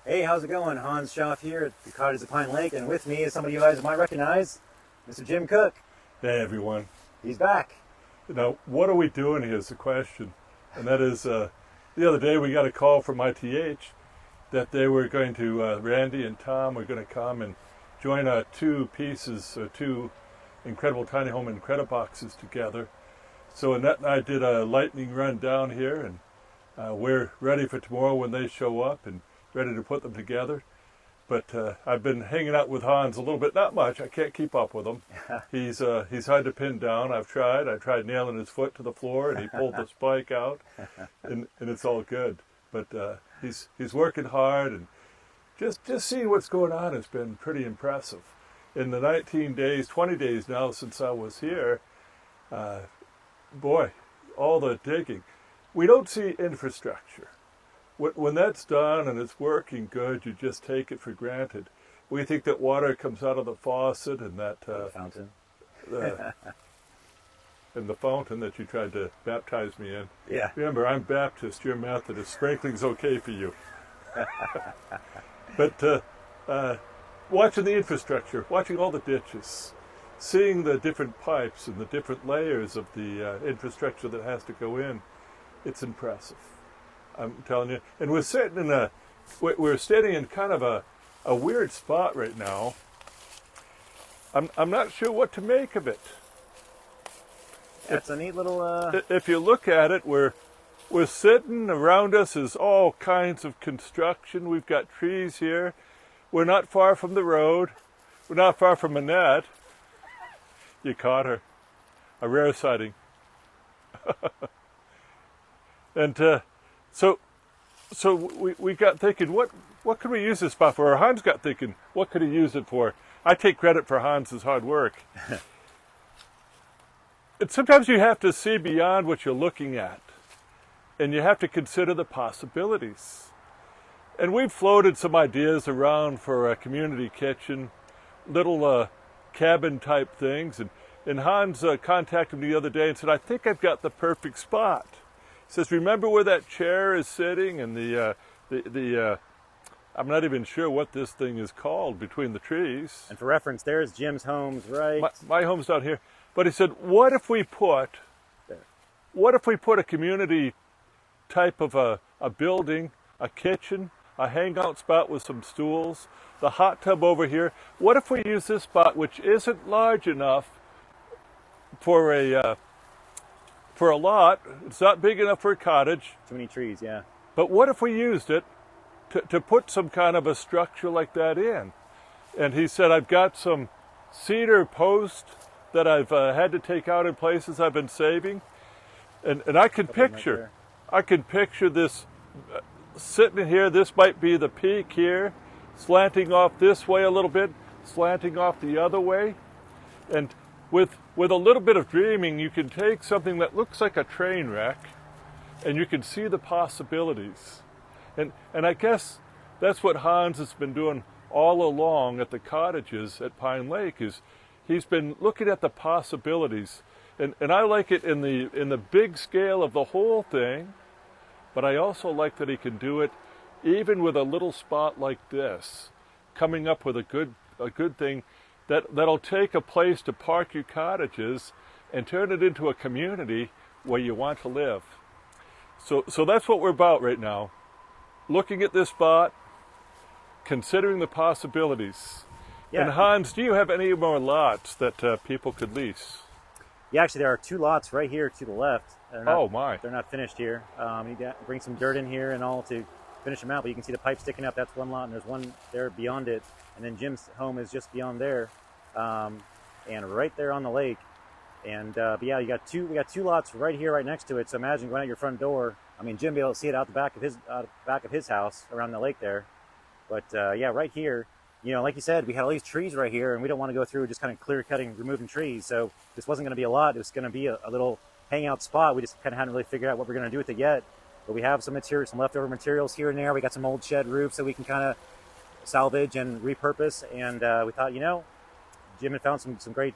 Hey, how's it going? Hans Schaff here at the Cottages at Pine Lake, and with me is somebody you guys might recognize, Mr. Jim Cook. Hey everyone. He's back. Now, what are we doing here is the question. And that is, the other day we got a call from ITH that they were going to, Randy and Tom were going to come and join two incredible tiny home Incrediboxes together. So Annette and I did a lightning run down here, and we're ready for tomorrow when they show up and ready to put them together. But I've been hanging out with Hans a little bit, not much. I can't keep up with him. He's hard to pin down. I tried nailing his foot to the floor, and he pulled the spike out, and it's all good. But he's working hard, and just seeing what's going on has been pretty impressive. In the 20 days now since I was here, boy, all the digging. We don't see infrastructure. When that's done and it's working good, you just take it for granted. We think that water comes out of the faucet and that Fountain. And the fountain that you tried to baptize me in. Yeah. Remember, I'm Baptist, you're Methodist. Sprinkling's okay for you. But watching the infrastructure, watching all the ditches, seeing the different pipes and the different layers of the infrastructure that has to go in, it's impressive. I'm telling you. And we're standing in kind of a weird spot right now. I'm not sure what to make of it. That's a neat little... If you look at it, we're sitting, around us is all kinds of construction. We've got trees here. We're not far from the road. We're not far from Annette. You caught her. A rare sighting. And so we got thinking, what could we use this spot for? Or Hans got thinking, what could he use it for? I take credit for Hans's hard work. And sometimes you have to see beyond what you're looking at, and you have to consider the possibilities. And we've floated some ideas around for a community kitchen, little cabin type things. And Hans contacted me the other day and said, I think I've got the perfect spot. He says, remember where that chair is sitting and the I'm not even sure what this thing is called between the trees. And for reference, there's Jim's home's right. My home's down here. But he said, what if we put a community type of a building, a kitchen, a hangout spot with some stools, the hot tub over here. What if we use this spot, which isn't large enough for a lot? It's not big enough for a cottage. Too many trees, yeah. But what if we used it to put some kind of a structure like that in? And he said, I've got some cedar posts that I've had to take out in places I've been saving. And I can picture this sitting here. This might be the peak here, slanting off this way a little bit, slanting off the other way. And with a little bit of dreaming, you can take something that looks like a train wreck and you can see the possibilities. And I guess that's what Hans has been doing all along at the Cottages at Pine Lake, is he's been looking at the possibilities. And I like it in the big scale of the whole thing, but I also like that he can do it even with a little spot like this, coming up with a good thing that'll take a place to park your cottages and turn it into a community where you want to live. So that's what we're about right now. Looking at this spot, considering the possibilities. Yeah. And Hans, do you have any more lots that people could lease? Yeah, actually there are two lots right here to the left. They're not finished here. You got to bring some dirt in here and all to finish them out, but you can see the pipe sticking up. That's one lot, and there's one there beyond it. And then Jim's home is just beyond there, and right there on the lake. And but yeah, we got two lots right here, right next to it. So imagine going out your front door. I mean, Jim be able to see it out the back of his house around the lake there. But yeah, right here, you know, like you said, we had all these trees right here, and we don't want to go through just kind of clear cutting, removing trees. So this wasn't going to be a lot. It was going to be a little hangout spot. We just kind of hadn't really figured out what we're going to do with it yet. But we have some material, some leftover materials here and there. We got some old shed roofs that we can kind of salvage and repurpose. And we thought, you know, Jim had found some great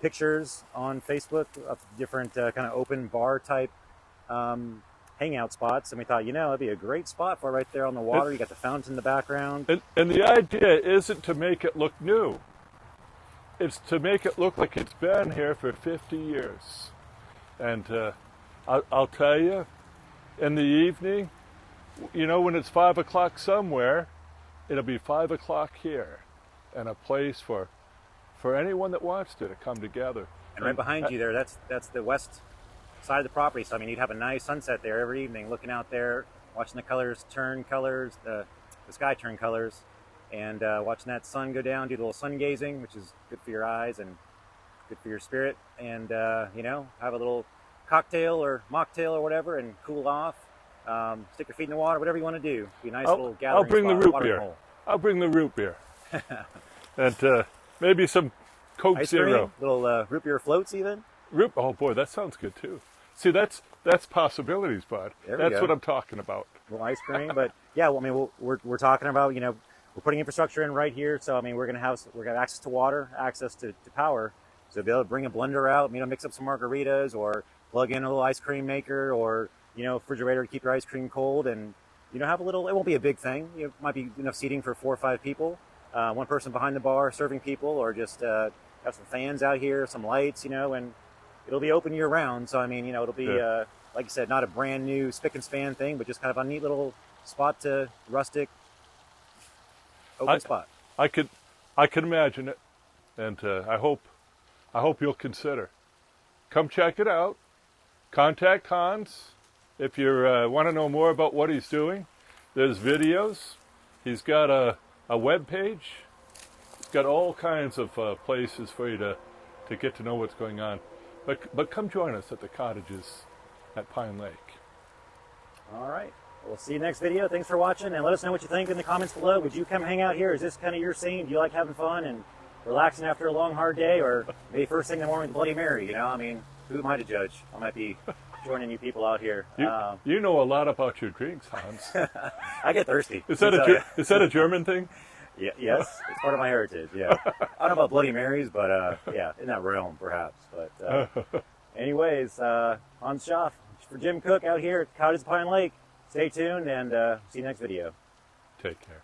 pictures on Facebook of different kind of open bar type hangout spots, and we thought, it'd be a great spot for it right there on the water. You got the fountain in the background. And the idea isn't to make it look new. It's to make it look like it's been here for 50 years. And I'll tell you, in the evening, when it's 5 o'clock somewhere, it'll be 5 o'clock here, and a place for anyone that wants to come together. And right behind you there, that's the west side of the property. So you'd have a nice sunset there every evening, looking out there, watching the colors turn colors, the sky turn colors, and watching that sun go down, do a little sun gazing, which is good for your eyes and good for your spirit. And have a little cocktail or mocktail or whatever, and cool off. Stick your feet in the water, whatever you want to do. Be a nice little gathering I'll bring spot, the root beer. I'll bring the root beer. And maybe some Coke Ice Zero. Cream, little root beer floats even. Oh boy, that sounds good too. See, that's possibilities, bud. That's what I'm talking about. A little ice cream, but yeah, we're talking about, we're putting infrastructure in right here. So we're gonna have access to water, access to power. So be able to bring a blender out, mix up some margaritas, or plug in a little ice cream maker, or refrigerator to keep your ice cream cold, and have a little. It won't be a big thing. It might be enough seating for 4 or 5 people. One person behind the bar serving people, or just have some fans out here, some lights, and it'll be open year round. So it'll be like you said, not a brand new spick and span thing, but just kind of a neat little spot to rustic open spot. I can imagine it, and I hope you'll consider. Come check it out. Contact Hans if you want to know more about what he's doing. There's videos. He's got a web page. He's got all kinds of places for you to get to know what's going on. But come join us at the Cottages at Pine Lake. All right. We'll see you next video. Thanks for watching, and let us know what you think in the comments below. Would you come hang out here? Is this kind of your scene? Do you like having fun and relaxing after a long, hard day, or maybe first thing in the morning with Bloody Mary? Who am I to judge? I might be joining you people out here. You know a lot about your drinks, Hans. I get thirsty. Is that a German thing? Yeah, yes, it's part of my heritage. Yeah, I don't know about Bloody Marys, but yeah, in that realm perhaps. But anyways, Hans Schaff for Jim Cook out here at Cottages Pine Lake. Stay tuned, and see you next video. Take care.